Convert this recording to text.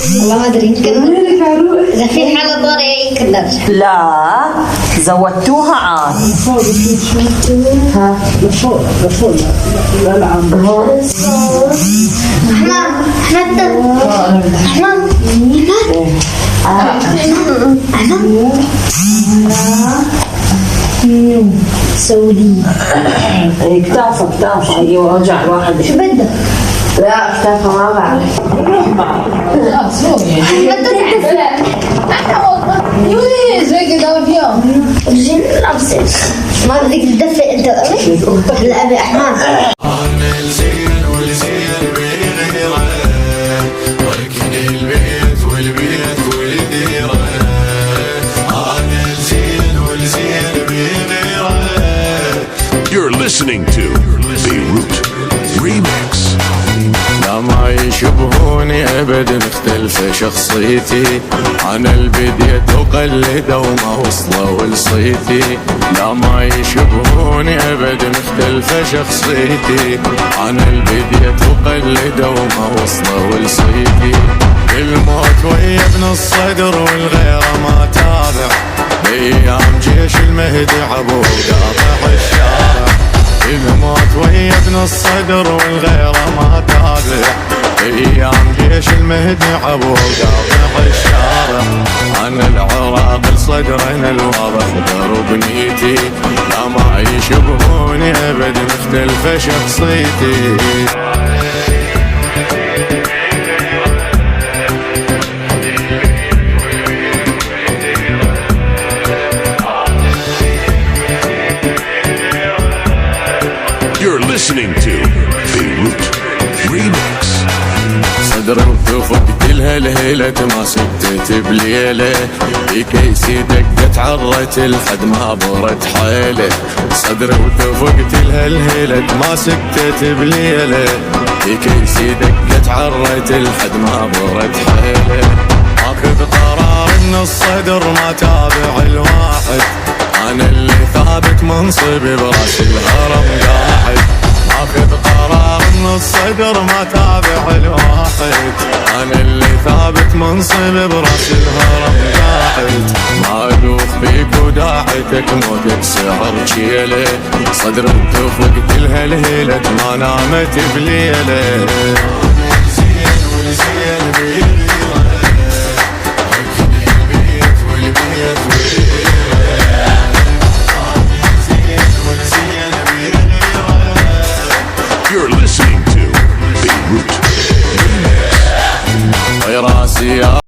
والله ما ادري يمكن اذا في حالة طارئة يمكن نرجع. لا زودتوها عاد. ها لفوق الألعاب. سعودي. كتافة ايوه رجع الواحد. شو بدك؟ لا كتافة ما بعرف. يونس هيك دار فيهم. ما بدك تدفئ انت وامي؟ لا ابي احمد. You're listening to Beirut Remix. لا ما يشبهوني ابد مختلفة شخصيتي، انا البديت وقلده وما وصلوا لصيتي. لا ما يشبهوني ابد مختلفة شخصيتي، انا البديت وقلده وما وصلوا لصيتي. الموت ويا ابن الصدر والغيره ما تابع، بايام جيش المهدي عبو قاطع الشارع. الموت ويا ابن الصدر والغيره ما تابع، ايام جيش المهدي عبو قاطع الشارع. انا العراق لصدرنا الواضح درب نيتي، لا ما يشبهوني ابد مختلفه شخصيتي. You're listening to Beirut Remix. صدري وثفقت لها الهيلة ما سكتت بليلة، بكيسي دقت عرت لحد ما برت حيلة. صدري وثفقت لها الهيلة ما سكتت بليلة، بكيسي دقت عرت لحد ما برت حيلة. اخذ قرار من الصدر ما تابع الواحد، انا اللي ثابت منصبي براس الهرم قاعد. اخذ قرار من الصدر ما تابع الواحد، انا اللي ثابت منصبي براس الهرم قاعد. ما ادوخ فيك وداعتك موتك سعر شيله، صدر وتفقت لها الهيلة ما نامت بليله. You're listening to Beirut Remix. راسي